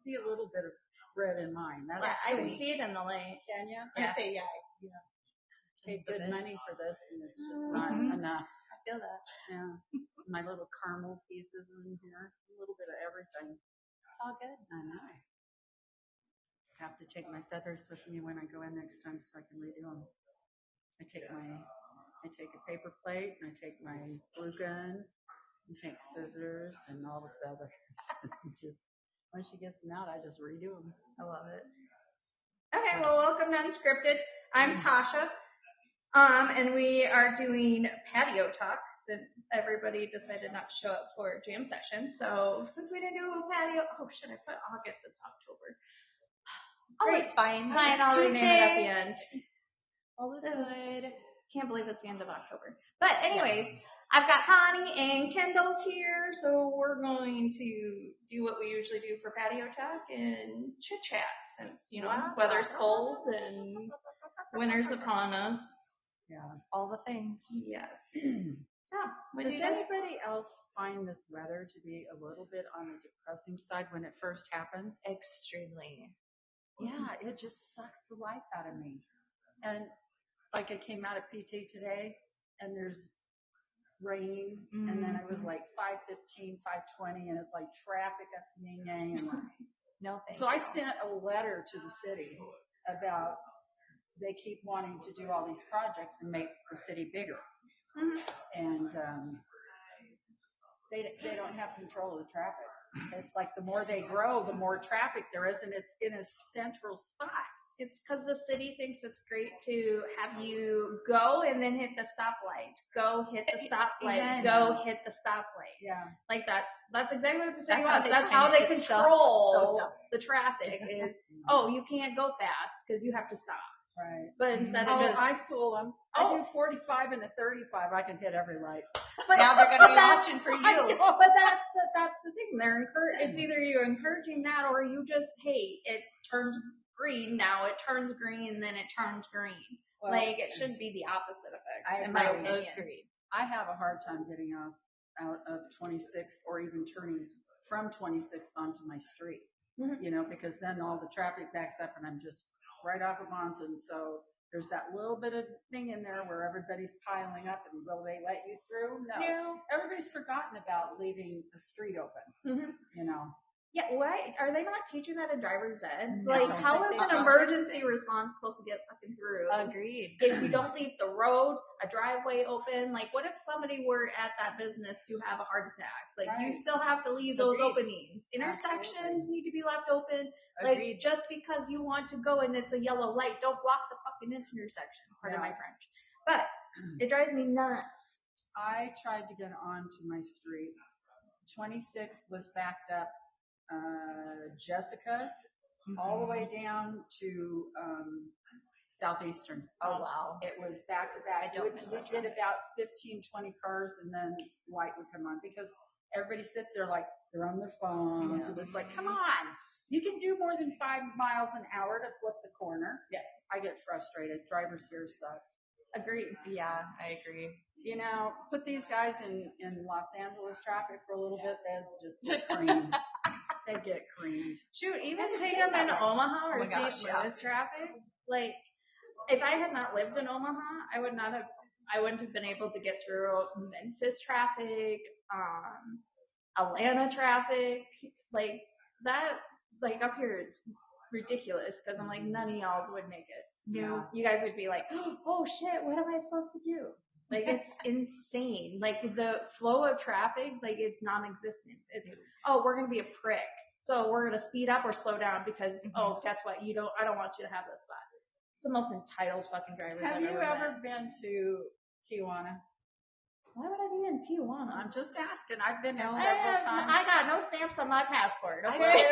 see a little bit of red in mine. I can see it in the light. Can you? Yeah. I say Paid good money for this, and it's just not enough. I feel that. Yeah. My little caramel pieces in here. A little bit of everything. All good. I know. Have to take my feathers with me when I go in next time so I can redo them. I take a paper plate, and I take my glue gun, and take scissors and all the feathers. Just when she gets them out, I just redo them. I love it. Okay, well, welcome to Unscripted. I'm Tasha, and we are doing patio talk since everybody decided not to show up for jam session. So since we didn't do a patio, I put August, it's October. Great. It's fine. It's fine, I'll rename it at the end. All is good. Can't believe it's the end of October. But anyways, yes. I've got Connie and Kendall's here, so we're going to do what we usually do for patio talk and chit chat since, weather's cold and winter's upon us. Yeah. All the things. Yes. So, does anybody else find this weather to be a little bit on the depressing side when it first happens? Extremely. Yeah, it just sucks the life out of me. And like I came out of PT today, and there's rain, and then it was like 5:15, 5:20, and it's like traffic up Yin Yang, and like no thanks. So I sent a letter to the city about they keep wanting to do all these projects and make the city bigger, and they don't have control of the traffic. It's like the more they grow, the more traffic there is, and it's in a central spot. It's because the city thinks it's great to have you go and then hit the stoplight. Go hit the stoplight. Go hit the stoplight. Yeah. Like that's exactly what the city wants. That's how they control the traffic is, you can't go fast because you have to stop. Right. But instead of just... I fool them. I do 45 and a 35. I can hit every light. But now they're going to be watching for you. But that's the thing. It's either you're encouraging that or you just, hey, it turns green now. It turns green, then it turns green. Well, it shouldn't be the opposite effect, in my opinion. Agreed. I have a hard time getting out of 26th or even turning from 26th onto my street, because then all the traffic backs up and I'm just right off of Monson. So there's that little bit of thing in there where everybody's piling up, and will they let you through? No. Everybody's forgotten about leaving the street open, Yeah, why are they not teaching that in driver's ed? No, how is an emergency response supposed to get fucking through? Agreed. If you don't leave the road, a driveway open, what if somebody were at that business to have a heart attack? You still have to leave those openings. Intersections need to be left open. Agreed. Just because you want to go and it's a yellow light, don't block the fucking intersection. Pardon my French. But it drives me nuts. I tried to get onto my street. 26th was backed up. Jessica, all the way down to Southeastern. Oh, wow. It was back to back. We did about 15, 20 cars, and then light would come on because everybody sits there like they're on their phones. Yeah. It was like, come on. You can do more than 5 miles an hour to flip the corner. Yeah. I get frustrated. Drivers here suck. Agreed. Yeah, I agree. Put these guys in Los Angeles traffic for a little bit, they'll just get creamed. They get creamed. Shoot, even take them in Omaha or St. Louis traffic. If I had not lived in Omaha, I wouldn't have been able to get through Memphis traffic, Atlanta traffic, up here it's ridiculous because I'm like, none of y'all would make it. No. You guys would be like, oh shit, what am I supposed to do? It's insane. The flow of traffic, it's non-existent. It's, we're going to be a prick. So we're going to speed up or slow down because, guess what? I don't want you to have this spot. It's the most entitled fucking drivers I've ever met. Have you ever been to Tijuana? Why would I be in Tijuana? I'm just asking. I've been there several times. I got no stamps on my passport. Okay?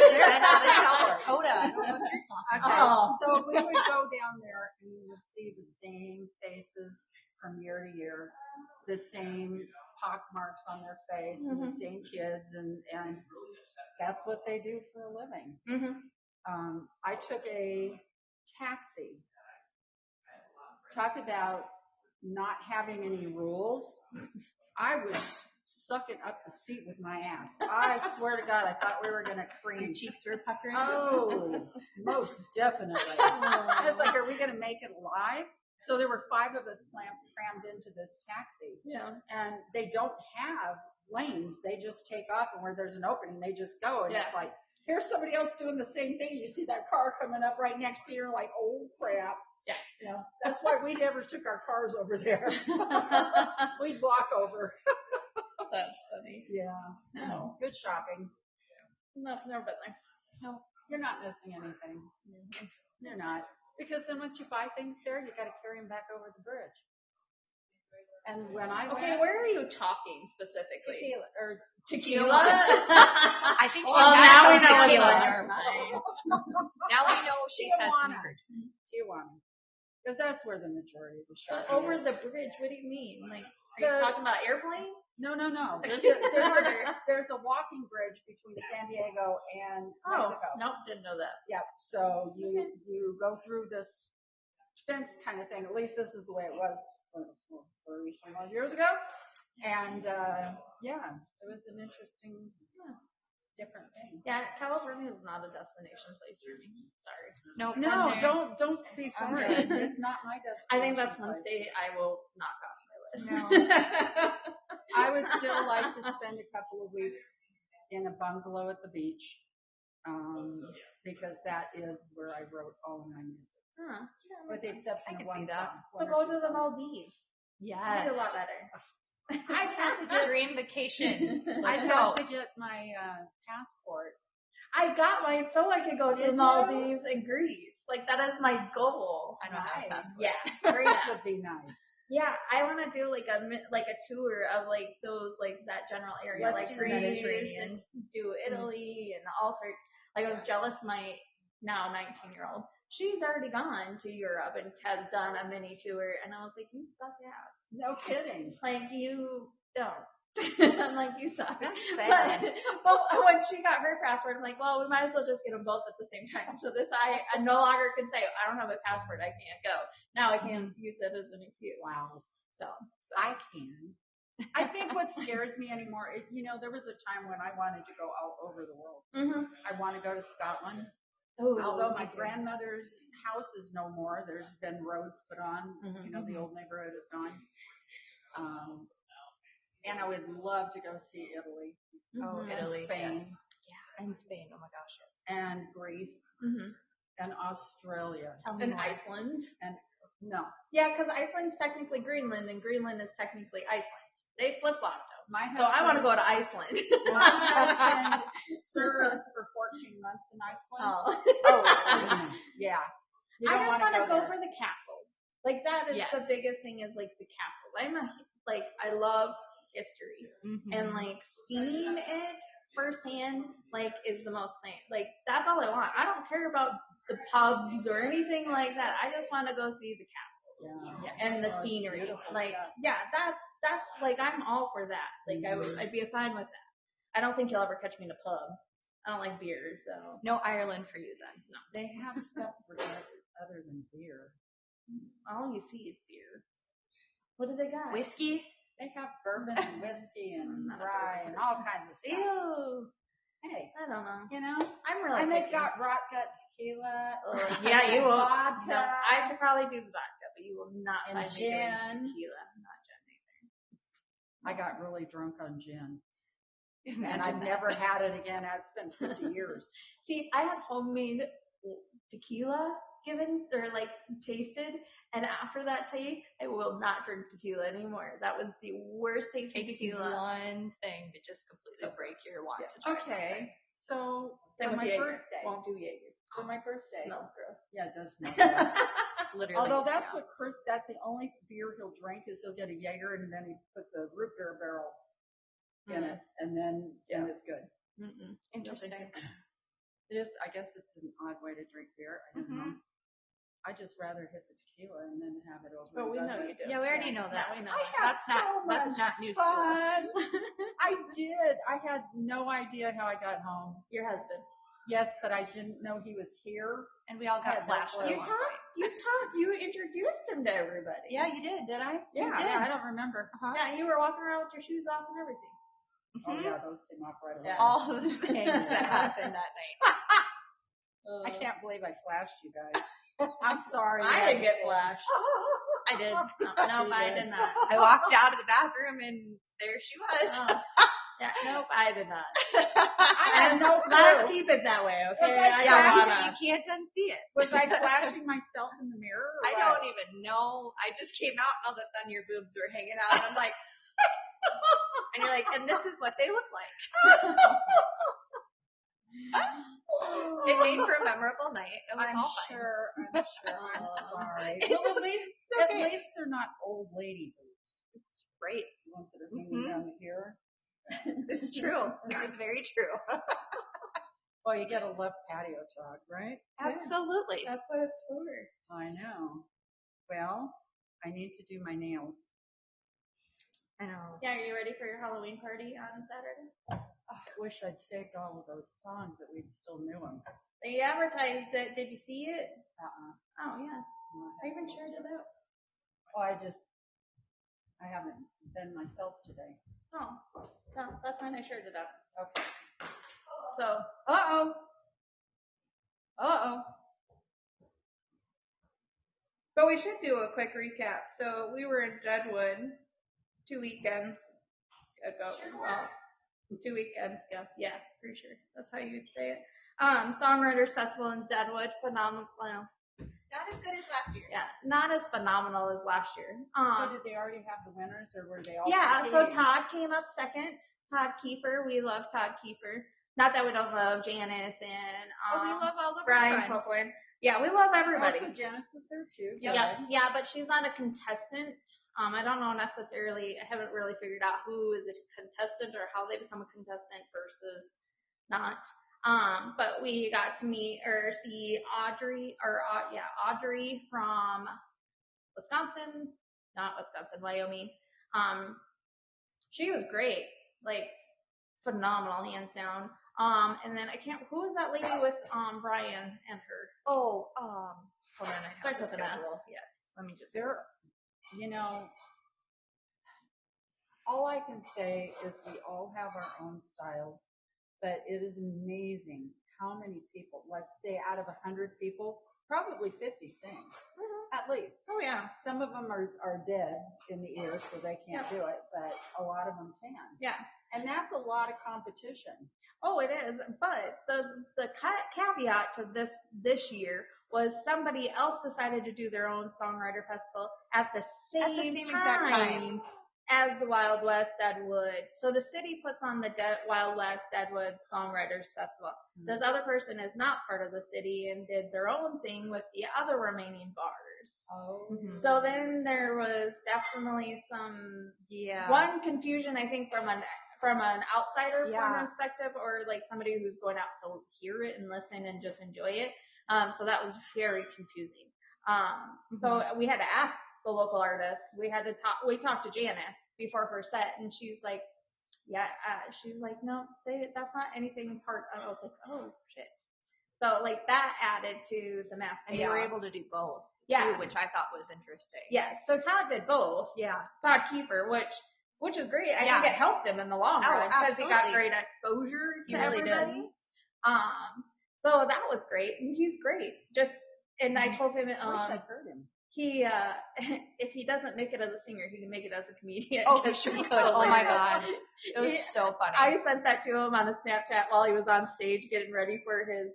Hold on. I don't know what you're talking about. So we would go down there and you would see the same faces from year to year, the same pock marks on their face, and the same kids, and that's what they do for a living. I took a taxi. Talk about not having any rules. I was sucking up the seat with my ass. I swear to God, I thought we were going to Your cream. cheeks were puckering. Oh, most definitely. I was like, are we going to make it live? So there were 5 of us crammed into this taxi. Yeah. And they don't have lanes. They just take off, and where there's an opening, they just go. And it's like, here's somebody else doing the same thing. You see that car coming up right next to you, like, oh crap. Yeah. You know, that's why we never took our cars over there. We'd walk over. That's funny. Yeah. No, good shopping. No, never been there. No, you're not missing anything. You're not. Because then once you buy things there, you got to carry them back over the bridge. And when I Okay, went, where are you talking specifically? tequila. I think she Well, has now we some know what tequila it in is. her mind. Now we know she's had some encouragement. Tijuana. Because that's where the majority of the shopping Over is. the bridge? What do you mean? Like, are you talking about airplane? No. There's a walking bridge between San Diego and Mexico. Nope, didn't know that. Yep. So you go through this fence kind of thing. At least this is the way it was for some odd years ago. And it was an interesting, different thing. Yeah, California is not a destination place for me. Sorry. No, Don't be sorry. It's not my destination. I think that's one state I will knock off my list. No. I would still like to spend a couple of weeks in a bungalow at the beach, because that is where I wrote all of my music, with the exception of one song. So go to the Maldives. Yes. It's a lot better. I've got to get Dream vacation. I've got to get my passport. I got mine so I could go to Did the you? Maldives and Greece. Like, that is my goal. I don't have a passport. Yeah. Greece would be nice. Yeah, I want to do like a tour of like those, like that general area, Let's like do the Greece, Mediterranean. and do Italy and all sorts. Like, I was jealous my now 19-year-old. She's already gone to Europe and has done a mini tour, and I was like, you suck ass. No kidding. Like, you don't. I'm like, you suck. That's sad. But when she got her passport, I'm like, well, we might as well just get them both at the same time. So I no longer can say, I don't have a passport, I can't go. Now I can use it as an excuse. Wow. So I can. I think what scares me anymore, there was a time when I wanted to go all over the world. I want to go to Scotland. Ooh, Although my grandmother's house is no more, there's been roads put on. The old neighborhood is gone. And I would love to go see Italy. Oh, and Italy. Spain. Yes. Yeah, and Spain. Oh my gosh, yes. And Greece. And Australia. Tell me and more. Iceland. And no. Yeah, because Iceland's technically Greenland, and Greenland is technically Iceland. They flip-flop though. So I want to go to Iceland. My husband served for 14 months in Iceland. Oh. Yeah. You I don't just want to go there. for the castles. Like, that is the biggest thing, is like the castles. I love history, and like seeing it firsthand, like, is the most thing. Like, that's all I want. I don't care about the pubs or anything like that. I just want to go see the castles and the scenery. Like, that's like, I'm all for that. Like, I'd be fine with that. I don't think you'll ever catch me in a pub. I don't like beer, so. No Ireland for you then. No. They have stuff for that other than beer. All you see is beer. What do they got? Whiskey? They have bourbon and whiskey and rye and all kinds of stuff. Ew. Hey, I don't know. I'm really and they've picky. got rot gut tequila. Yeah, you will. Vodka. No, I could probably do the vodka, but you will not And find me doing gin. tequila. Not gin either. I got really drunk on gin. And Imagine I've that. never had it again. It's been 50 years. See, I had homemade tequila given or like tasted, and after that taste, I will not drink tequila anymore. That was the worst tasting Takes tequila. one thing to just completely break your want to try Okay, so Same for with my Jaeger. birthday. Won't do Jaeger. For my birthday. Smells gross. Yeah, it does smell gross. something. Literally. Although that's the only beer he'll drink is he'll get a Jaeger and then he puts a root beer barrel in it, and then it's good. Interesting. It is. I guess it's an odd way to drink beer. I don't know. I just rather hit the tequila and then have it over. But we know you do. Yeah, we already know that. We know I that. had That's not news to us. fun. I did. I had no idea how I got home. Your husband. Yes, but I didn't know he was here. And we all got Yeah, flashed. that's at You one talked. You introduced him to everybody. point. Yeah, you did. Did I? Yeah. I don't remember. Uh-huh. Yeah, you were walking around with your shoes off and everything. Oh yeah, those came off right away. All the things that happened that night. I can't believe I flashed you guys. I'm sorry. I I didn't get understand. flashed. I did. Nope, I did not. I walked out of the bathroom and there she was. Yeah, nope, I did not. I have no Let's clue. keep it that way, okay? Was I Yeah, flashing? you can't unsee it. Was I flashing myself in the mirror? Or I what? don't even know. I just came out and all of a sudden your boobs were hanging out and I'm like, and you're like, and this is what they look like. It made for a memorable night. It was I'm all fine. sure. I'm sorry. It's Well, okay. at least they're not old lady boobs. It's great. The ones that are hanging down here. This is true. This is very true. Well, you gotta love patio talk, right? Absolutely. That's what it's for. I know. Well, I need to do my nails. I know. Yeah, are you ready for your Halloween party on Saturday? I wish I'd saved all of those songs that we'd still knew them. They advertised it. Did you see it? Uh-uh. Oh, yeah. I even shared it out. Oh, I haven't been myself today. Oh, no, that's fine. I shared it out. Okay. So, Uh-oh. but we should do a quick recap. So we were in Deadwood 2 weekends ago. Well, 2 weekends ago. Yeah, pretty sure. That's how you'd say it. Songwriters Festival in Deadwood. Phenomenal. Well, Not as good as last year. yeah, not as phenomenal as last year. So did they already have the winners or were they all Yeah, so competing? Todd came up second. Todd Kiefer. We love Todd Kiefer. Not that we don't love Janice and We love all of our Brian friends. Copeland. Yeah, we love everybody. Oh, so Janice was there too. Yeah, but she's not a contestant. I don't know necessarily. I haven't really figured out who is a contestant or how they become a contestant versus not. But we got to meet or see Audrey from Wyoming. She was great, like phenomenal, hands down. And then who was that lady with Brian and her? Oh, hold on. I have Starts the with an S. schedule. Yes. Let me just. There, all I can say is we all have our own styles, but it is amazing how many people, let's say out of 100 people, probably 50 sing, at least. Oh yeah, Some of them are dead in the ear, so they can't do it, but a lot of them can. yeah. And that's a lot of competition. Oh, it is. But the caveat to this year was somebody else decided to do their own songwriter festival at the same exact time as the Wild West Deadwood. So the city puts on the Wild West Deadwood Songwriters Festival. Mm-hmm. This other person is not part of the city and did their own thing with the other remaining bars. Oh. Mm-hmm. So then there was definitely one confusion, I think, from an outsider perspective, or like somebody who's going out to hear it and listen and just enjoy it. So that was very confusing. So we had to ask the local artists. We talked to Janice before her set, and she's like, she's like, no, that's not anything part. I was like, oh shit. So like that added to the mass chaos. And you were able to do both, too, which I thought was interesting. Yeah. So Todd did both. Yeah. Todd Kiefer, which is great. I think it helped him in the long run because he got great exposure to everybody. Did. So that was great, and he's great. And I told him, I wish I'd heard him. He, if he doesn't make it as a singer, he can make it as a comedian. Oh, he sure could. Oh my god, it was so funny. I sent that to him on a Snapchat while he was on stage getting ready for his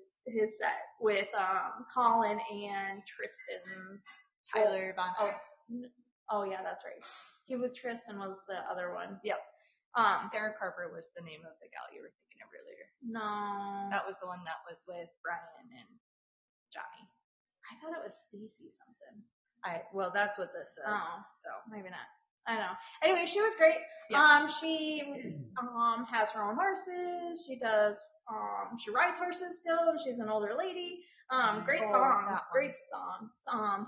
set with Colin and Tristan's Tyler Bonner. Oh yeah, that's right. He with Tristan was the other one. Yep. Sarah Carver was the name of the gal you were thinking of earlier. No. That was the one that was with Brian and Johnny. I thought it was Stacey something. Well, that's what this says. Oh, so maybe not. I don't know. Anyway, she was great. Yeah. She has her own horses. She does. She rides horses still. She's an older lady. Great songs.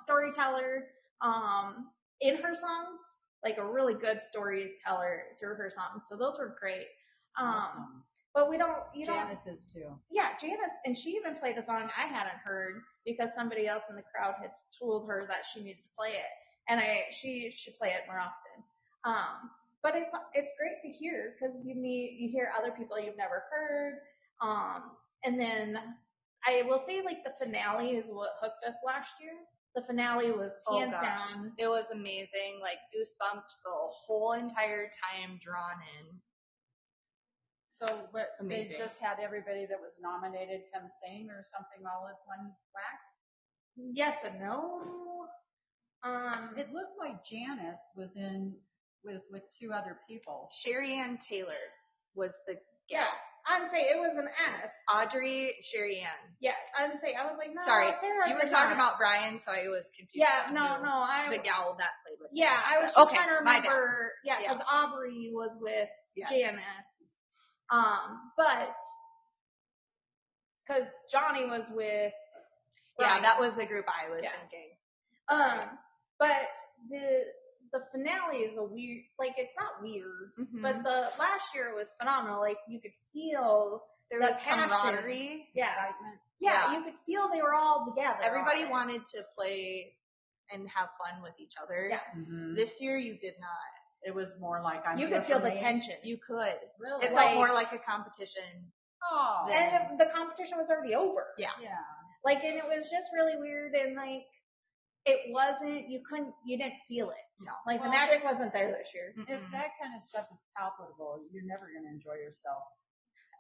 Storyteller. In her songs, like a really good storyteller through her songs. So those were great. Awesome. But Janice is too. Yeah, Janice, and she even played a song I hadn't heard because somebody else in the crowd had told her that she needed to play it, and she should play it more often. but it's great to hear because you hear other people you've never heard. And then I will say like the finale is what hooked us last year. The finale was hands down. It was amazing. Like goosebumps the whole entire time drawn in. So what, Amazing. They just had everybody that was nominated come sing or something all at one whack? Yes and no. It looked like Janice was with two other people. Sherry Ann Taylor was the Yes. I'd say it was an S. Audrey, Sherry Ann. Yes, I'd say I was like, no, sorry, Sarah's you were talking about Brian, so I was confused. Yeah, no, the gal that played with. Yeah, I was okay, trying to remember. Yeah, because Aubrey was with Janice. But because Johnny was with. Brian. Yeah, that was the group I was thinking. But the finale is a weird, like it's not weird, but the last year was phenomenal. Like you could feel there was camaraderie, excitement. Yeah, you could feel they were all together. Everybody wanted to play and have fun with each other. Yeah. This year you did not. It was more like you could feel the tension. You could. Really? It felt more like a competition. Oh. And the competition was already over. Yeah. Yeah. Like, and it was just really weird and like. It wasn't, you didn't feel it. No. Like the magic wasn't there this year. If that kind of stuff is palpable, you're never going to enjoy yourself.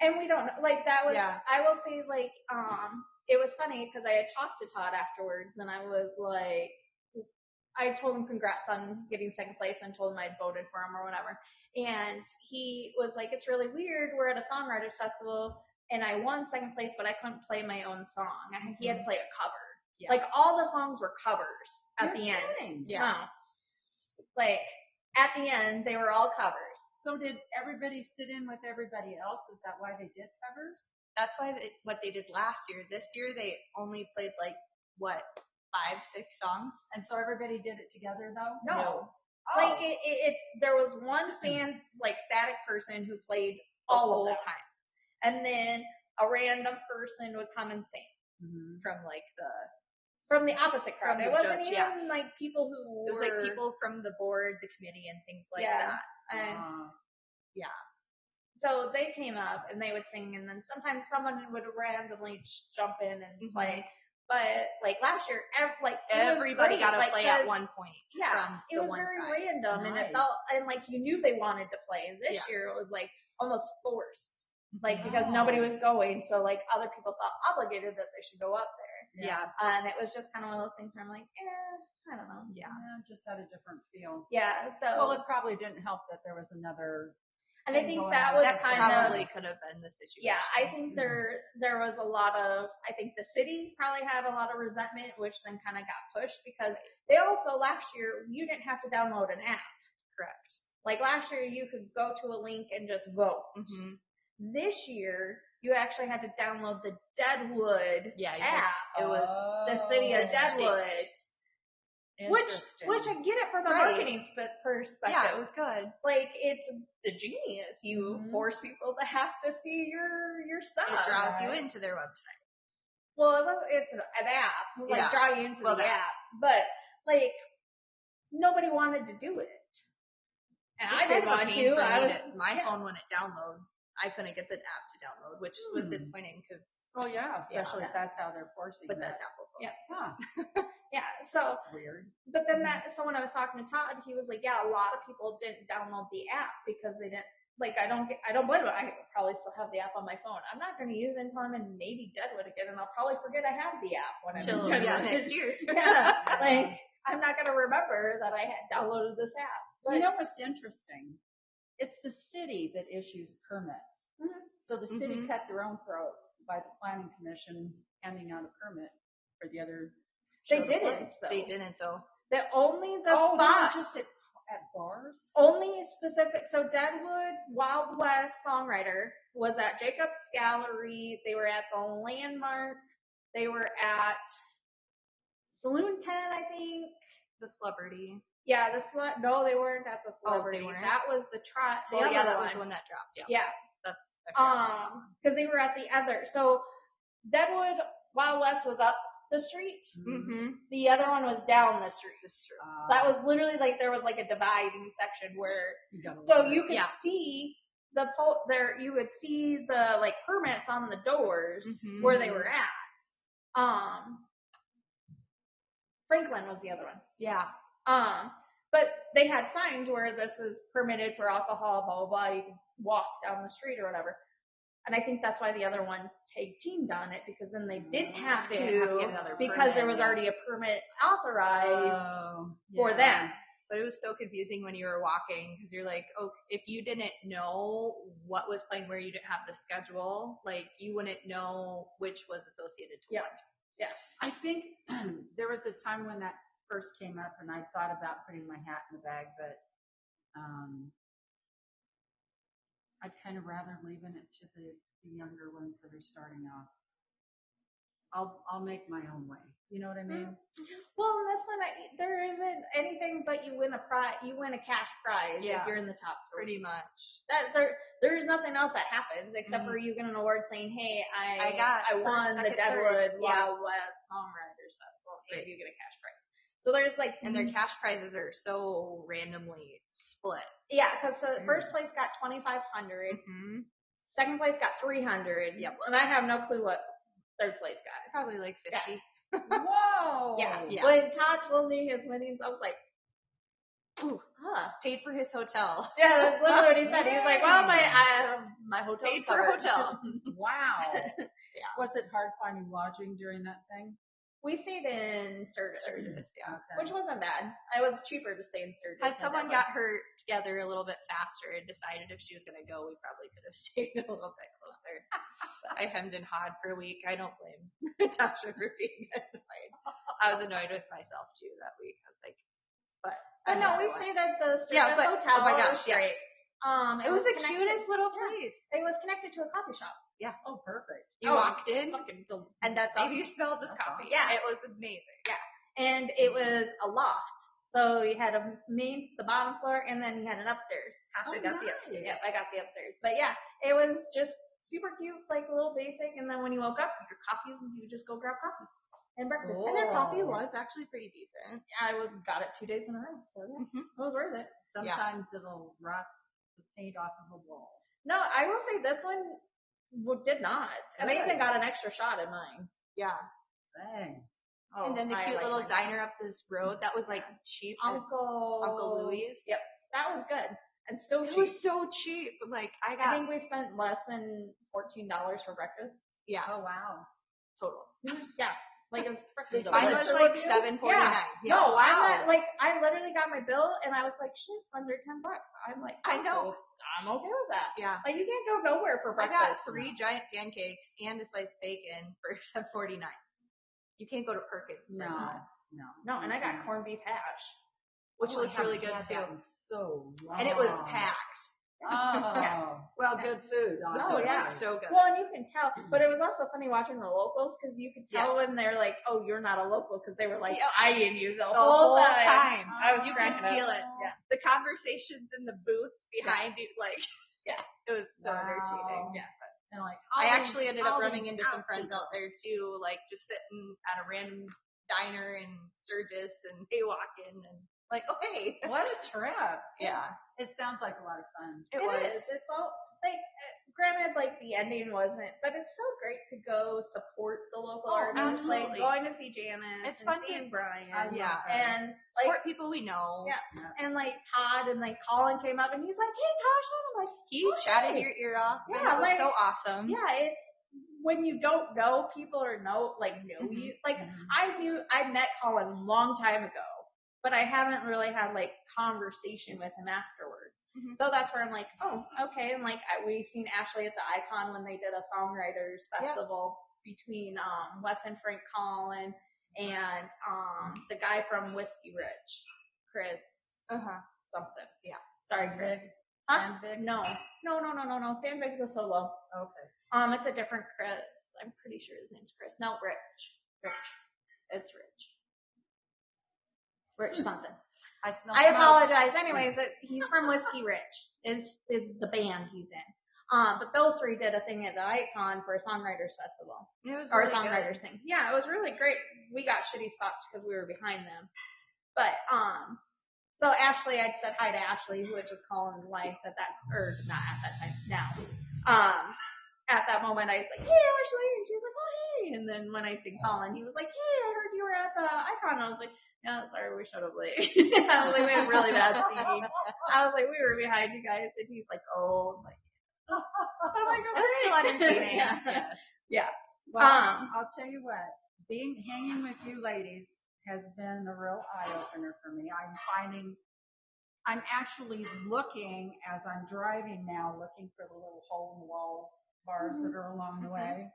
And we don't, like that was, I will say like, it was funny because I had talked to Todd afterwards and I was like, I told him congrats on getting second place and told him I'd voted for him or whatever. And he was like, it's really weird. We're at a songwriters festival and I won second place, but I couldn't play my own song. He had to play a cover. Yeah. Like all the songs were covers at the end. Yeah. Like at the end, they were all covers. So did everybody sit in with everybody else? Is that why they did covers? That's why what they did last year. This year they only played like 5, 6 songs. And so everybody did it together though? No. Oh. Like it's there was one static person who played all the whole time, and then a random person would come and sing from the opposite crowd. It wasn't even like people who it was like people from the board, the committee, and things like that. And so they came up and they would sing, and then sometimes someone would randomly jump in and play. But like last year, everybody got to play at one point. Yeah, it was very random, and it felt like you knew they wanted to play. And this year it was like almost forced, because nobody was going, so like other people felt obligated that they should go up there. Yeah. And it was just kind of one of those things where I'm like, I don't know. Yeah, just had a different feel. Yeah. So. Well, it probably didn't help that there was another. And I think that was probably could have been the situation. Yeah, I think there was a lot of, I think the city probably had a lot of resentment, which then kind of got pushed because they also last year, you didn't have to download an app. Correct. Like last year, you could go to a link and just vote. This year, you actually had to download the Deadwood app. It was the city of Deadwood. Which I get it from a marketing perspective. Yeah, it was good. Like it's the genius. You force people to have to see your stuff. It draws you into their website. Well, it's an app. Draw you into the app. But like nobody wanted to do it. And I didn't want to. My phone wouldn't download. I couldn't get the app to download, which was disappointing because. Oh yeah, especially if that's how they're forcing. But that's Apple phones. Yes. Huh. Yeah. So. That's weird. But then so when I was talking to Todd, he was like, yeah, a lot of people didn't download the app because they didn't. Like I don't blame them. I probably still have the app on my phone. I'm not going to use it until I'm in maybe Deadwood again, and I'll probably forget I have the app when I'm in Deadwood next year. Yeah. Like I'm not going to remember that I had downloaded this app. But, you know what's interesting? It's the city that issues permits. So the city cut their own throat by the planning commission handing out a permit for the other. They didn't though. They didn't though. Spot. Just at bars? Only specific. So Deadwood Wild West Songwriter was at Jacob's Gallery. They were at the Landmark. They were at Saloon 10, I think. The Celebrity. Yeah, no, they weren't at the Celebrity. Oh, they weren't? That was the that was the one that dropped. Yeah. That's because they were at the other. So Deadwood Wild West was up the street. Mm-hmm. The other one was down the street. Uh, That was literally like there was like a dividing section where, you could see the there. You would see the like permits on the doors where they were at. Franklin was the other one. Yeah. But they had signs where this is permitted for alcohol, blah, blah, blah. You can walk down the street or whatever. And I think that's why the other one tag teamed on it, because then they didn't have They to, didn't have to get another because permit, there was already a permit authorized for them. But it was so confusing when you were walking because you're like, oh, if you didn't know what was playing where you didn't have the schedule, like you wouldn't know which was associated to what. Yeah. I think there was a time when that first came up and I thought about putting my hat in the bag, but I'd kind of rather leaving it to the younger ones that are starting off. I'll make my own way. You know what I mean? Well, in this one, there isn't anything but you win a prize. You win a cash prize if you're in the top 3. Pretty much. There's nothing else that happens except for you get an award saying, "Hey, I won the second, Deadwood third. Wild West Songwriters Festival. Hey, you get a cash prize." So there's like, and their cash prizes are so randomly split. Yeah, because first place got $2,500. Second place got $300. Yep. And I have no clue what third place got. Probably like 50. Yeah. Whoa! Yeah. When Todd told me his winnings, I was like, ooh, Paid for his hotel. Yeah, that's literally what he said. He was like, well, my hotel's Paid for covered. hotel. Wow. Yeah. Was it hard finding lodging during that thing? We stayed in Sturgis. Yeah. Okay. Which wasn't bad. It was cheaper to stay in Sturgis. Had someone got her together a little bit faster and decided if she was going to go, we probably could have stayed a little bit closer. But I hemmed and hawed for a week. I don't blame Natasha for being annoyed. I was annoyed with myself too that week. I was like, but no, we stayed at the Sturgis Hotel. Oh my gosh, it was yes. great. It was the cutest little place. It was connected to a coffee shop. Yeah. Oh, perfect. You walked in, and that's maybe you smelled this coffee. Yeah. It was amazing. Yeah. And it was a loft. So you had the bottom floor, and then you had an upstairs. Tasha got the upstairs. Yep, I got the upstairs. But yeah, it was just super cute, like a little basic. And then when you woke up, your coffee, you just go grab coffee and breakfast. Cool. And their coffee was actually pretty decent. I got it 2 days in a row, so yeah, it was worth it. Sometimes it'll rot the paint off of a wall. No, I will say this one did not. And I even got an extra shot in mine. Yeah. Dang. Oh, And then the cute little diner up this road that was like cheap. Uncle Louie's. Yep. That was good. And so cheap. It was so cheap. Like I think we spent less than $14 for breakfast. Yeah. Oh, wow. Total. Yeah. Like it was breakfast. Mine was like $7.49. Yeah. No, I'm not like, I literally got my bill and I was like, shit, it's under $10. I'm like, I know. I'm okay with that. Yeah. Like you can't go nowhere for breakfast. I got 3 giant pancakes and a sliced bacon for $7.49. You can't go to Perkins. No. And I got corned beef hash. Which looks really good too. So long. And it was packed. Oh, well, good food. No, it was so good. Well, and you can tell, but it was also funny watching the locals because you could tell when they're like, "Oh, you're not a local," because they were like eyeing you the whole time. You could feel it. Yeah. The conversations in the booths behind you, like, it was so entertaining. Yeah. And like, I actually ended up running into some friends out there too, like just sitting at a random diner in Sturgis, and they walk in and like, oh hey, what a trip! Yeah, it sounds like a lot of fun. It is. It's all like, granted, like the ending wasn't, but it's so great to go support the local artists, like going to see Janice, it's fun seeing to Brian, and support people we know, and like Todd and like Colin came up and he's like, hey Tasha, and I'm like, he chatted your ear off, and it was so awesome. Yeah, it's when you don't know people or know you, like I met Colin a long time ago, but I haven't really had like conversation with him afterwards. So that's where I'm like, oh, okay. And like, we seen Ashley at the Icon when they did a songwriters festival between, Wes and Frank Collin and, the guy from Whiskey Rich, Chris, something. Yeah. Sorry, Chris. Sandvig? No. Sandvig's a solo. Okay. It's a different Chris. I'm pretty sure his name's Chris. No, Rich. It's Rich something. I apologize. Anyways, he's from Whiskey Rich is the band he's in. But those three did a thing at the Icon for a songwriters festival. It was Or really a songwriters good. thing. Yeah, it was really great. We got shitty spots because we were behind them. But, so Ashley, I'd said hi to Ashley, which is Colin's wife at that, or not at that time, now. At that moment, I was like, hey, Ashley, and she was like, oh, hey. And then when I seen Colin, he was like, hey, I heard you were at the Icon. I was like, yeah, sorry, we showed up late. I was like, we had really bad seating. I was like, we were behind you guys, and he's like, oh, I'm like, I'm like, It was still entertaining. Yeah. Yes. Yeah. Well, I'll tell you what, hanging with you ladies has been a real eye opener for me. I'm actually looking as I'm driving now, looking for the little hole in the wall bars that are along the way.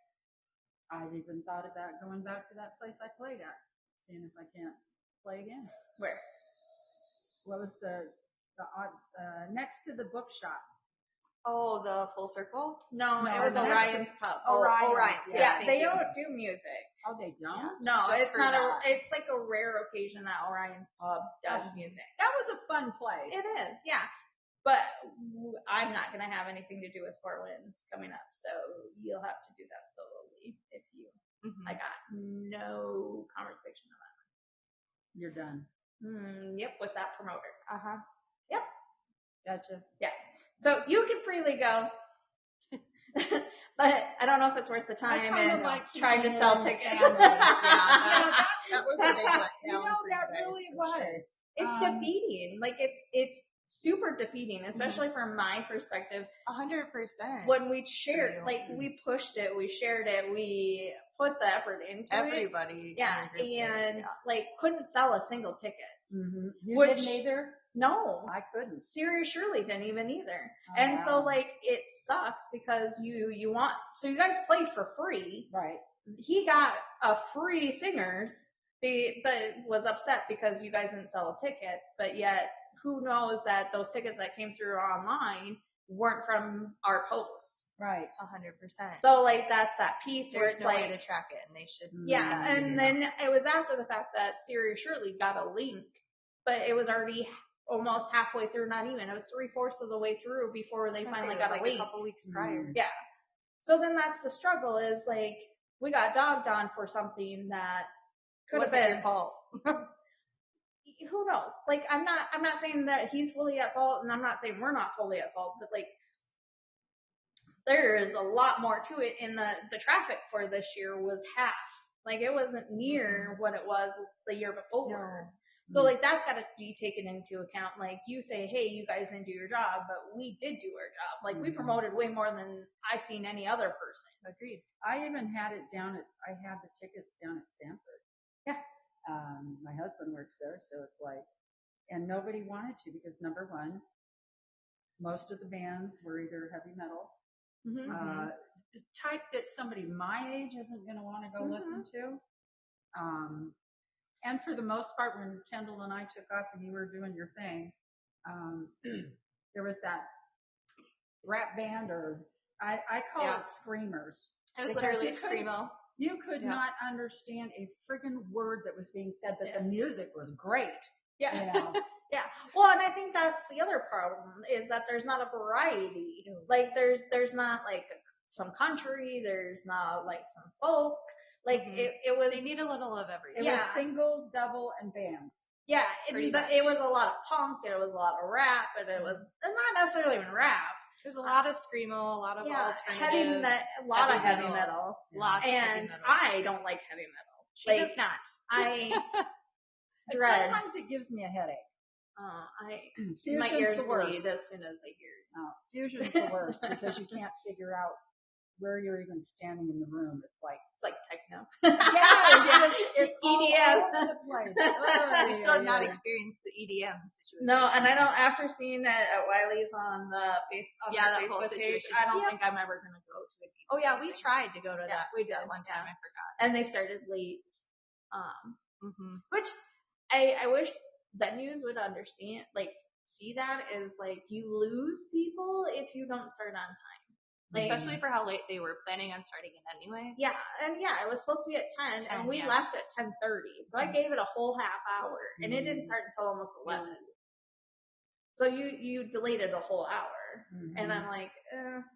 I've even thought about going back to that place I played at, seeing if I can't play again. Where? What was the next to the bookshop? Oh, the Full Circle? No, it was next to- Orion's Pub. Orion's. Yeah, thank they you. don't do music. Oh, they don't? No, Just it's for not that. it's like a rare occasion that Orion's Pub does music. That was a fun place. It is, yeah. But I'm not going to have anything to do with Four Winds coming up, so you'll have to do that solely if you. I got no conversation on that. You're done. Yep, with that promoter. Yep. Gotcha. Yeah. So you can freely go. But I don't know if it's worth the time and trying to sell tickets. That was a big letdown. You know, that really was. It's defeating. Like it's super defeating, especially from my perspective. 100%. When we shared, like we pushed it, we shared it, we put the effort into Everybody. it. Yeah, and like couldn't sell a single ticket. You didn't either? No, I couldn't. Sirius Shirley didn't even either. Oh, and wow. so like it sucks because you want, so you guys played for free. Right. He got a free singers, but was upset because you guys didn't sell tickets, but yet who knows that those tickets that came through online weren't from our posts. Right. 100%. So like that's that piece where There's it's no like way to track it, and they should. Yeah, and then it was after the fact that Sirius Shirley got a link, but it was already almost halfway through, not even. It was 3/4 of the way through before they finally got a link. A couple weeks prior. Yeah. So then that's the struggle is like, we got dogged on for something that could have been your fault. Who knows? Like, I'm not saying that he's fully at fault, and I'm not saying we're not fully at fault, but like, there is a lot more to it, and the traffic for this year was half. Like, it wasn't near what it was the year before. No. So like, that's got to be taken into account. Like, you say, hey, you guys didn't do your job, but we did do our job. Like, we promoted way more than I've seen any other person. Agreed. I even had it I had the tickets down at Stanford. Yeah. My husband works there, so it's like, and nobody wanted to because number one, most of the bands were either heavy metal, the type that somebody my age isn't going to want to go listen to. And for the most part, when Kendall and I took off and you were doing your thing, there was that rap band, or I call it screamers. It was literally a screamo. You could not understand a friggin' word that was being said, but the music was great. Yeah. You know? Yeah. Well, and I think that's the other problem is that there's not a variety. Like there's not like some country, there's not like some folk. Like it was. They need a little of everything. It was single, double, and bands. Yeah. It was a lot of punk, it was a lot of rap, and it was not necessarily even rap. There's a lot of screamo, a lot of alternative, a lot of heavy metal. Lots of heavy and metal. I don't like heavy metal. She does not. I dread. Sometimes it gives me a headache. My ears bleed as soon as I hear it. Fusion's the worst because you can't figure out where you're even standing in the room. It's like techno. It's EDM. all over the place. I still have not experienced the EDM situation. No, and I don't. After seeing it at Wiley's on the Facebook page, I don't think I'm ever gonna go to it. Oh yeah, we tried to go to that. We did one time. I forgot. And they started late. Which I wish venues would understand. Like, see that as like you lose people if you don't start on time. Like, especially for how late they were planning on starting it anyway. Yeah, and it was supposed to be at 10, and we left at 10:30. So I gave it a whole half hour, and it didn't start until almost 11. So you delayed it a whole hour. Mhm. And I'm like,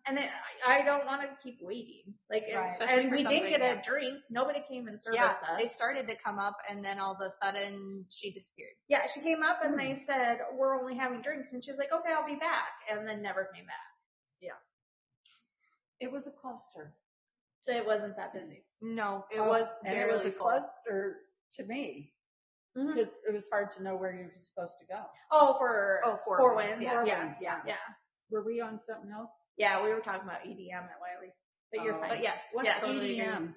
and then I don't want to keep waiting. Like, Right. Especially and for we didn't something, get a drink. Nobody came and serviced Yeah, us. they started to come up, and then all of a sudden she disappeared. Yeah, she came up and they said, we're only having drinks. And she's like, okay, I'll be back. And then never came back. It was a cluster. So it wasn't that busy. No, it was and barely it was a full. cluster to me Mm-hmm. because it was hard to know where you were supposed to go. Oh, for Four Winds. Winds, Four yes. Winds, Yeah. Yeah. Were we on something else? Yeah, we were talking about EDM at Wiley's. But you're Oh. fine. But yes, What's Yeah. totally agree. EDM?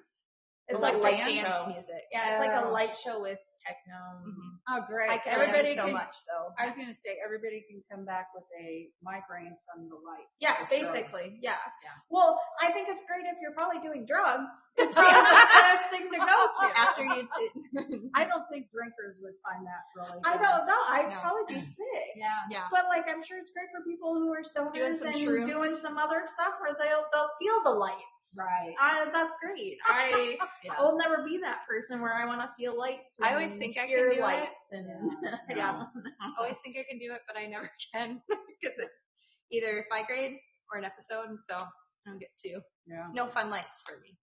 It's Like a light dance show. music. Yeah, it's like a Oh. light show with techno. Mhm. Oh, great. I can Everybody so can, much though. I was going to say, everybody can come back with a migraine from the lights. Yeah, the shows. basically. Yeah. Yeah. Well, I think it's great if you're probably doing drugs. It's probably the best thing to go to. After you, I don't think drinkers would find that really I good. don't know. I'd No. probably be sick. Yeah. yeah, But like, I'm sure it's great for people who are Doing stoners some and shrooms. doing some other stuff where they'll feel the lights. Right. That's great. I yeah. will never be that person where I want to feel lights. I and always think I can hear do it. lights and I Yeah. don't know. I always think I can do it, but I never can because it's either migraine or an episode, and so I don't get to. Yeah. No fun lights for me.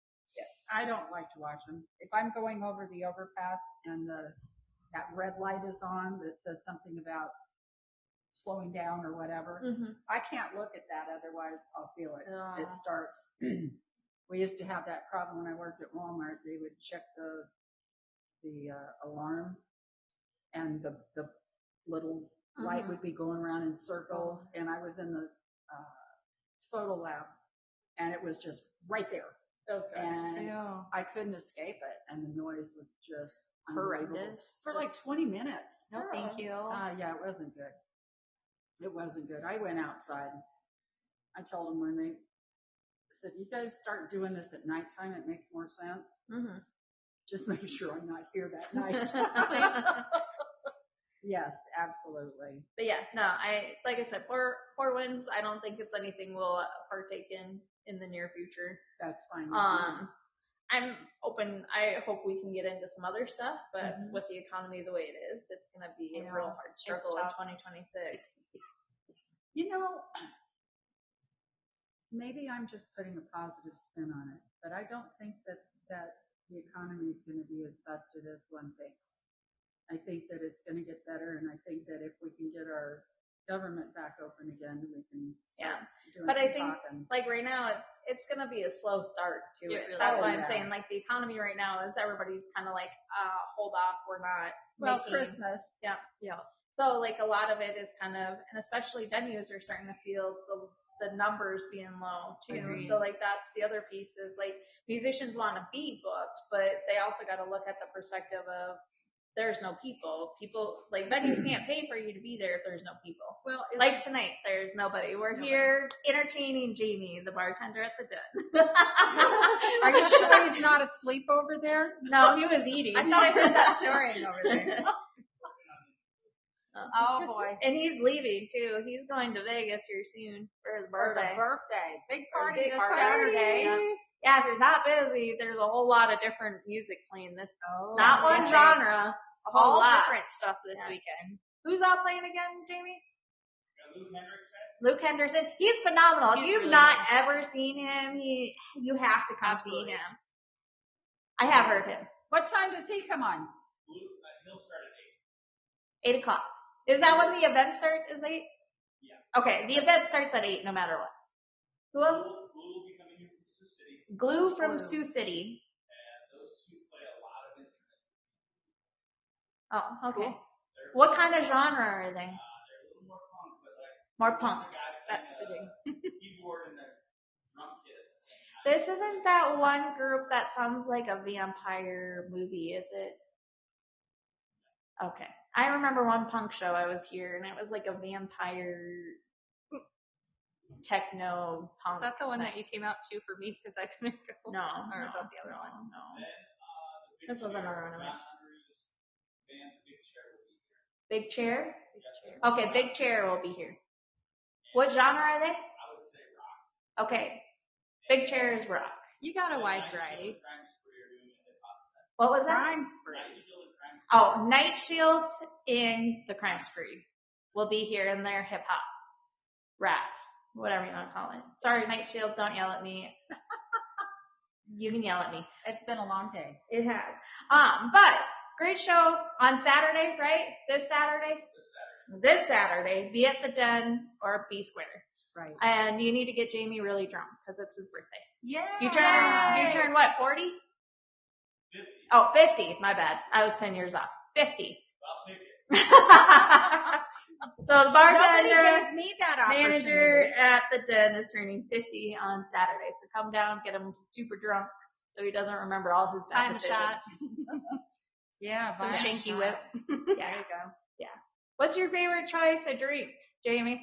I don't like to watch them. If I'm going over the overpass and that red light is on that says something about slowing down or whatever, Mm-hmm. I can't look at that. Otherwise, I'll feel it. It Ah. starts. We used to have that problem when I worked at Walmart. They would check the alarm, and the little light Mhm. would be going around in circles. And I was in the photo lab, and it was just right there. Okay. And Yeah. I couldn't escape it, and the noise was just unbelievable. Horrendous. For like 20 minutes. No, thank you. Yeah, it wasn't good. It wasn't good. I went outside. I told them when they said, you guys start doing this at nighttime, it makes more sense. Mm-hmm. Just making sure I'm not here that night. Yes, absolutely. But yeah, no, like I said, Four Winds, I don't think it's anything we'll partake in the near future. That's fine. I'm open. I hope we can get into some other stuff, but Mhm. with the economy the way it is, it's going to be a real hard struggle in tough. 2026. You know, maybe I'm just putting a positive spin on it, but I don't think that the economy is going to be as busted as one thinks. I think that it's going to get better, and I think that if we can get our government back open again, we can start doing But some I think, talking. like right now, it's going to be a slow start to It it. really That's is. why Oh, I'm yeah. saying, like, the economy right now is everybody's kind of like, hold off, we're not Well, making. Christmas. Yeah. Yeah. So, like, a lot of it is kind of, and especially venues are starting to feel the numbers being low too. Agreed. So, like, that's the other piece is, like, musicians want to be booked, but they also got to look at the perspective of there's no people. People, like, venues can't pay for you to be there if there's no people. Well, Like tonight, there's nobody. We're here entertaining Jamie, the bartender at the Den. are you sure he's not asleep over there? No, he was eating. I thought I heard that snoring over there. Oh boy. And he's leaving too. He's going to Vegas here soon for his For the birthday. birthday. Big For a party big this party. Saturday. Yeah, if you're not busy, there's a whole lot of different music playing this. Oh, Not I was one gonna say, genre, a whole all lot. different stuff this Yes. weekend. Who's all playing again, Jamie? Luke Henderson. He's phenomenal. If He's you've really not good. ever seen him, you have to come Absolutely. see him. I have heard him. What time does he come on? He'll start at 8 o'clock. Is that when the event starts? Is 8? Yeah. Okay, the event starts at 8 no matter what. Who else? Blue will be coming in from Sioux City, Glue from Sioux City. and those two play a lot of instruments. Oh, okay. Cool. What kind of genre are they? They're a little more punk, but like More punk. the guy That's playing fitting. keyboard and the drum kit at the same time. This isn't that one group that sounds like a vampire movie, is it? Okay. I remember one punk show I was here, and it was like a vampire techno punk. Is that the one thing. that you came out to for me because I couldn't go? No. Or is that the other one? No. Then, This was another one of John mine. Andrews' band, Big Chair, will be here. Big Chair? Okay, Big Chair will be here. What genre are they? I would say rock. Okay. Big Chair is rock. You got a wide Night Shield variety. and Crime Spree are doing a hip-hop set. What was that? Crime Spree. Night Shield and Crime Spree. Oh, Night Shield in the Crime Spree. will be here in their hip hop, rap, whatever you want to call it. Sorry, Night Shield, don't yell at me. You can yell at me. It's been a long day. It has. But great show on Saturday, right? This Saturday, be at the Den or B Square. Right. And you need to get Jamie really drunk because it's his birthday. Yeah. You turn what, 40? 50. Oh, 50. My bad. I was 10 years off. 50. I'll take it. So the bartender, Nobody gave me that manager opportunity. at the Den is turning 50 on Saturday. So come down, get him super drunk so he doesn't remember all his Buy bad him a decisions. shot. Yeah. Some buy a shanky shot. whip. Yeah. There you go. What's your favorite choice of drink, Jamie?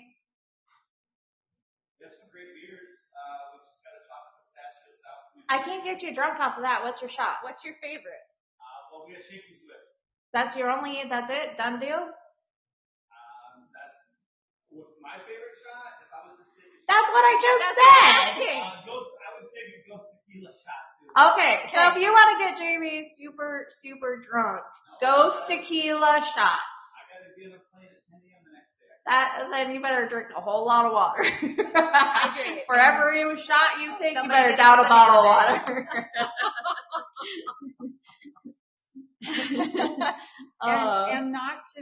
We have some great beers. We just got a chocolate pistachio stout. I can't get you drunk off of that. What's your shot? What's your favorite? Well, we got Shakey's whip. That's it? Done deal? That's my favorite shot. If I was just taking That's what I just said. I would take a Ghost tequila shot too. Okay, so if you want to get Jamie super, super drunk, Ghost tequila shots. I gotta be on a plane at 10 a.m. the next day. Then you better drink a whole lot of water. Hydrate. For every shot you take, Somebody you better get down a somebody bottle of in water. And not to,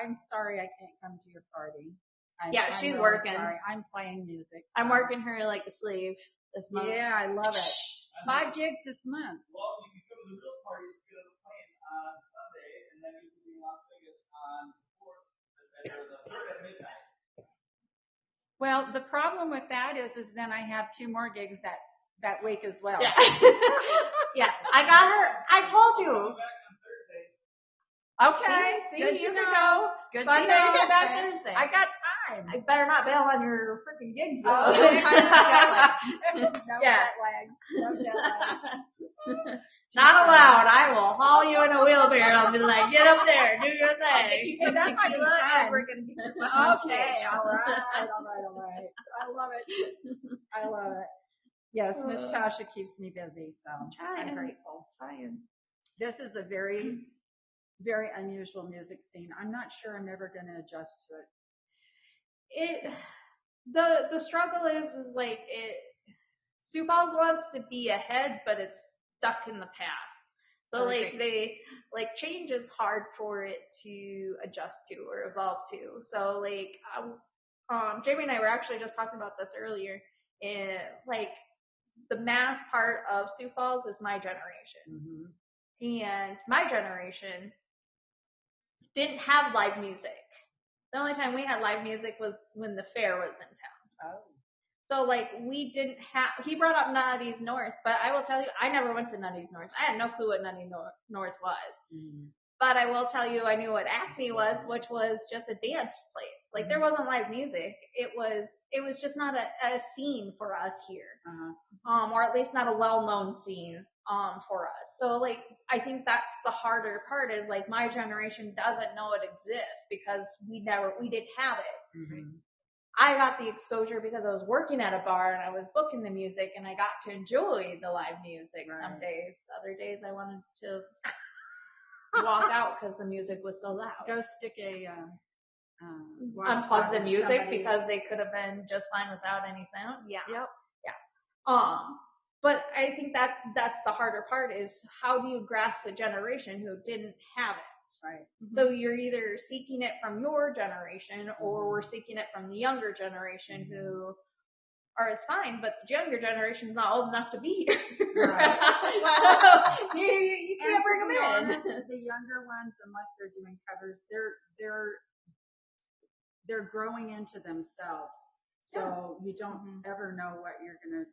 I'm sorry I can't come to your party. I'm she's really working. Sorry. I'm playing music. I'm so- working her like a slave this month. Yeah, I love it. 5 gigs this month. Well, you can go to the real party, just get on the plane on Sunday, and then you can be in Las Vegas on the 3rd at midnight. Well, the problem with that is then I have 2 more gigs that week as well. Yeah. Yeah. I got her. I told Come you. back on Thursday. Okay. See, good you to can know. go. Good Sunday, to know. come back Thursday. I got time. I better not bail on your freaking gigs though. Oh, no time for jet lag. No Yeah. jet lag. No jet lag. Not allowed. I will haul you in a wheelbarrow. I'll be like, get up there, do your I'll get thing. you some that might be tequila fun. and we're going to get you on Okay. stage. All right. I love it. Yes, Miss Tasha keeps me busy, so Trying. I'm grateful. Trying. This is a very, very unusual music scene. I'm not sure I'm ever going to adjust to it. The struggle is like Sioux Falls wants to be ahead, but it's stuck in the past. So like change is hard for it to adjust to or evolve to. So like Jamie and I were actually just talking about this earlier. Like the mass part of Sioux Falls is my generation. Mm-hmm. And my generation didn't have live music. The only time we had live music was when the fair was in town. Oh. So like we didn't have, he brought up Nutty's North, but I will tell you, I never went to Nutty's North. I had no clue what Nutty North was. Mm-hmm. But I will tell you, I knew what Acme was, which was just a dance place. Like there wasn't live music. It was just not a scene for us here. Uh-huh. Or at least not a well-known scene, for us. So like, I think that's the harder part is like my generation doesn't know it exists because we didn't have it. Mm-hmm. I got the exposure because I was working at a bar and I was booking the music and I got to enjoy the live music some days. Other days I wanted to walk out because the music was so loud. Go stick a Unplug the music because they could have been just fine without any sound. Yeah. Yep. Yeah. But I think that's the harder part is how do you grasp the generation who didn't have it? Right. So you're either seeking it from your generation or we're seeking it from the younger generation who are it's fine, but the younger generation's not old enough to be here. Right. So you can't bring them in. Honest, the younger ones, unless they're doing covers, they're growing into themselves. So you don't ever know what you're gonna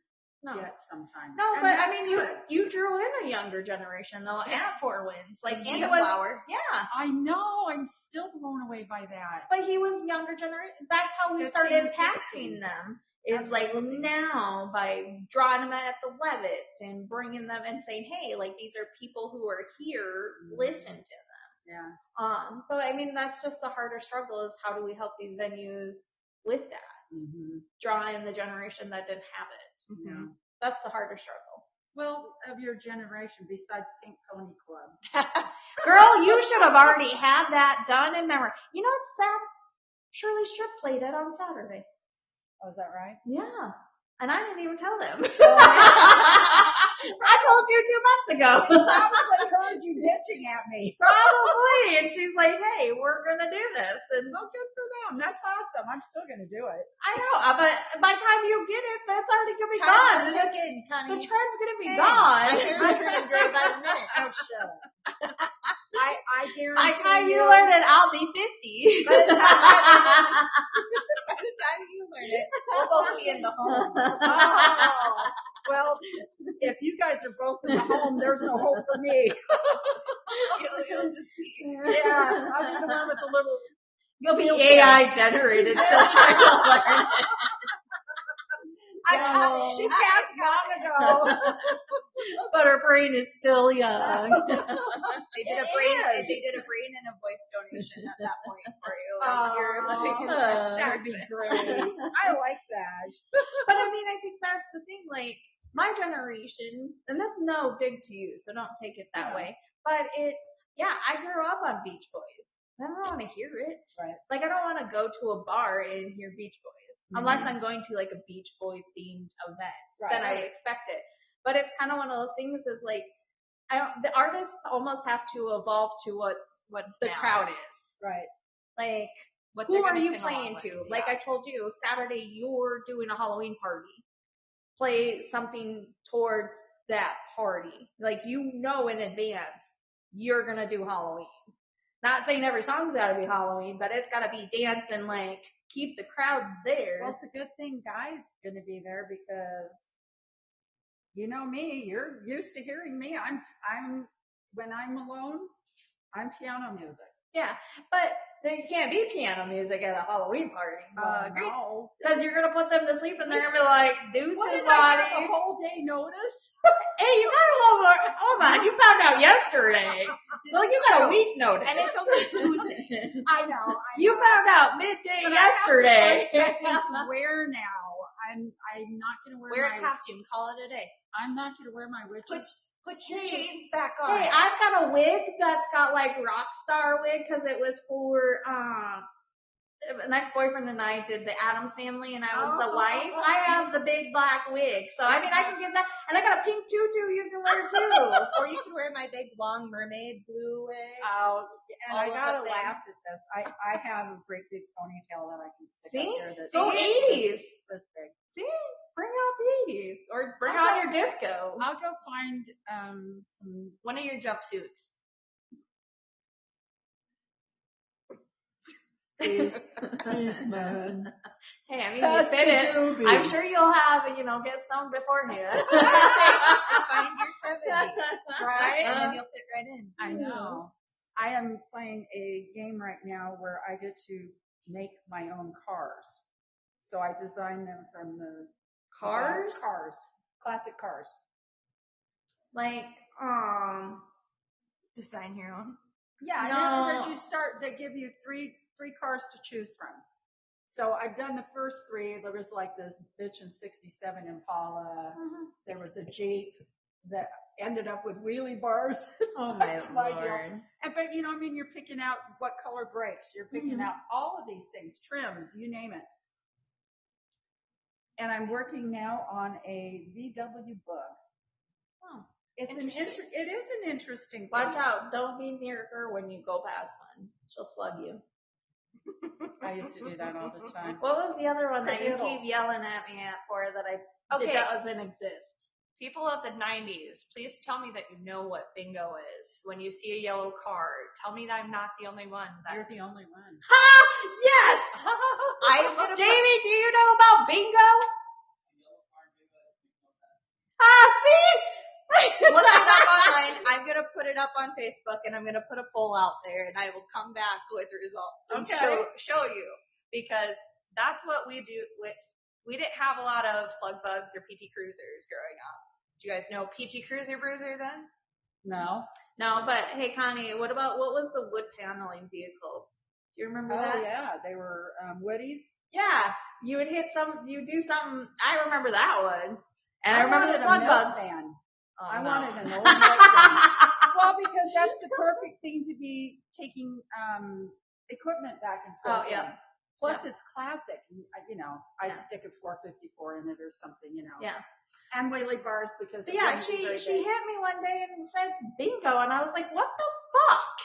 get sometimes. No, And but I that's mean, you drew in a younger generation though at Four Winds, like And he a was, flower. yeah. I know. I'm still blown away by that. But he was younger generation. That's how we 15 started or impacting 16. them. Is like now by drawing them at the Levitts and bringing them and saying, hey, like these are people who are here, listen to them. Yeah. So I mean, that's just the harder struggle is how do we help these venues with that? Mm-hmm. Draw in the generation that didn't have it. Yeah. That's the harder struggle. Well, of your generation, besides Pink Pony Club. Girl, you should have already had that done in memory. You know what's sad? Shirley Strip played it on Saturday. Oh, is that right? Yeah. And I didn't even tell them. Oh, I told you 2 months ago. She probably heard you bitching at me. Probably. And she's like, hey, we're going to do this. And Well, good for them. That's awesome. I'm still going to do it. I know, but by the time you get it, that's already going to be Time gone. will tick in, Connie. The trend's going to be My gone. hair is turning gray by the minute. Oh, shut up. I guarantee By the time you learn it, I'll be 50. By the time you learn it, we'll both be in the home. Oh, well, if you guys are both in the home, there's no hope for me. You'll just be. Yeah, I'll be the one with the little. You'll be AI generated, still trying to learn it. She passed long ago. But her brain is still young. They did a brain and a voice donation at that point for you. You're living in the next That would be great. I like that. But I mean, I think that's the thing, like, my generation, and this is no dig to you, so don't take it that way, but I grew up on Beach Boys. I don't want to hear it. Right. Like, I don't want to go to a bar and hear Beach Boys. Unless I'm going to, like, a Beach Boy themed event. Right. Then I would expect it. But it's kind of one of those things is, like, the artists almost have to evolve to what the crowd is. Right. Like, what who they're are gonna you sing playing along to? with, Like yeah. I told you, Saturday you're doing a Halloween party. Play something towards that party. Like, you know in advance you're gonna do Halloween. Not saying every song's gotta be Halloween, but it's gotta be dance and, like, keep the crowd there. Well, it's a good thing Guy's going to be there because you know me, you're used to hearing me. When I'm alone, I'm piano music. Yeah, but there can't be piano music at a Halloween party. No. Because you're gonna put them to sleep and they're gonna be like, deuces, What did I body. have a whole day notice? Hey, you got a little more. Hold on, you found out yesterday. So you got a week notice. And it's only Tuesday. I know. You found out midday But yesterday. I have to find something to wear now. I'm not going to Wear a costume. Call it a day. I'm not going to wear my witches. Put your chains back on. Hey, I've got a wig that's got like rock star wig because it was for an ex-boyfriend and I did the Addams Family and I was the wife. I have the big black wig, so I mean I can give that. And I got a pink tutu you can wear too. Or you can wear my big long mermaid blue wig. Oh, and I All of gotta the laugh things. at this. I have a great big ponytail that I can stick See? up there. That's So 80s. this big. See? Bring out the 80s. Or bring out your disco. I'll go find some. One of your jumpsuits. Please, man. Hey, I mean, Pass you fit the it. doobie. I'm sure you'll have, get stoned beforehand. Just find your 70s. Right? And then you'll fit right in. I know. I am playing a game right now where I get to make my own cars. So I design them from the Cars? Cars. Classic cars. Like, Design your own. Yeah, No. and then they give you three cars to choose from. So I've done the first three. There was like this bitchin' 67 Impala. There was a Jeep that ended up with wheelie bars. oh my Like, lord. But you're picking out what color brakes. You're picking out all of these things, trims, you name it. And I'm working now on a VW Bug. Oh, it is an interesting thing. Watch out. Don't be near her when you go past one. She'll slug you. I used to do that all the time. What was the other one that you Canoodle. keep yelling at me for that Okay. that doesn't exist? People of the 90s, please tell me that you know what bingo is. When you see a yellow card, tell me that I'm not the only one. You're the only one. Ha! Yes! I'm gonna Jamie, do you know about bingo? See? look it up online. I'm gonna put it up on Facebook and I'm gonna put a poll out there and I will come back with results and Okay. show you because that's what we do we didn't have a lot of slug bugs or PT Cruisers growing up. Do you guys know PT Cruiser Bruiser then? No. No, but hey Connie, what was the wood paneling vehicles? Do you remember that? Oh yeah, they were Woodies. Yeah. You would you do something. I remember that one. And I remember the wanted a slug milk bugs. van. Oh, I no. wanted an old milk van. Well, because that's the perfect thing to be taking equipment back and forth. Oh, yeah. in. Plus it's classic. You know, I'd Yeah. stick a 454 in it or something, you know. Yeah. And wheelie bars because But yeah, she hit me one day and said bingo, and I was like, what the fuck?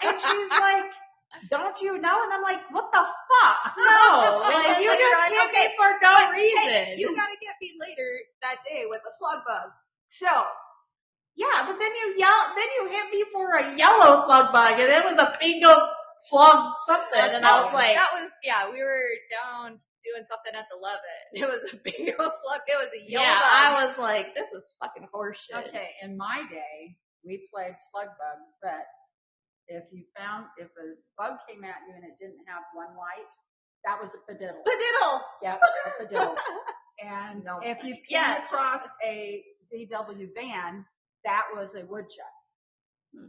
And she's like, don't you know? And I'm like, what the fuck? No, like you just hit me for no reason. Hey, you gotta get me later that day with a slug bug. So. Yeah, but then you hit me for a yellow slug bug, and it was a bingo slug something, and I was like, we were down doing something at the Levitt. It was a bingo slug. It was a yellow yeah, bug. I was like, this is fucking horseshit. Okay, in my day, we played slug bug, but if a bug came at you and it didn't have one light, that was a padiddle. Padiddle! Yep, a padiddle. And if you came across a VW van, that was a woodchuck.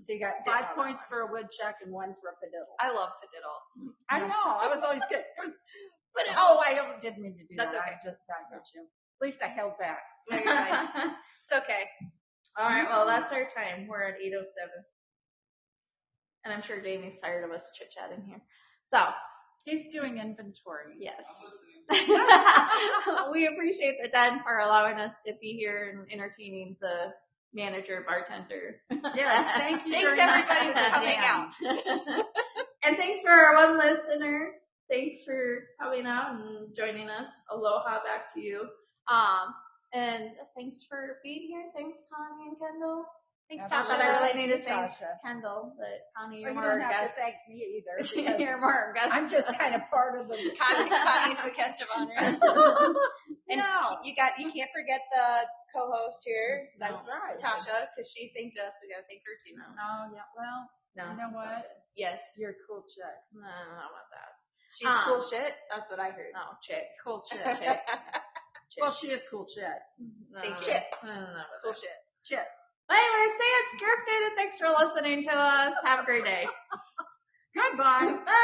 So you got 5 points for a woodchuck and 1 for a padiddle. I love padiddle. I know, I was always good. But I didn't mean to do That's that. okay. I just about hit you. At least I held back. No, you're fine. It's okay. All right, well, that's our time. We're at 8:07. And I'm sure Jamie's tired of us chit-chatting here. So, He's doing inventory. yes. I'm listening. We appreciate the Den for allowing us to be here and entertaining the manager, bartender. Yes, thank you Thanks very much everybody for for coming Dan. out. And thanks for our one listener. Thanks for coming out and joining us. Aloha back to you. And thanks for being here. Thanks, Connie and Kendall. Thanks, Yeah, Not Tasha. that I really need to Thank you, thank Tasha. Kendall, but Connie, Well, you're you more don't our have to guest. thank me either. Because You're more our guest. I'm just kind of part of the. Connie's the guest of honor. And No. you can't forget the co-host here, That's right. Tasha, because she thanked us. We gotta thank her too. Oh, yeah. Well, No. you know what? Yes. You're a cool chick. No, I don't want that. She's cool shit. That's what I heard. No, chick. Cool chick. Chick. Well, she is cool chick. No, Thank no, you. no, no, no. Cool shit. Chick. Anyway, stay unscripted and thanks for listening to us. Have a great day. Goodbye.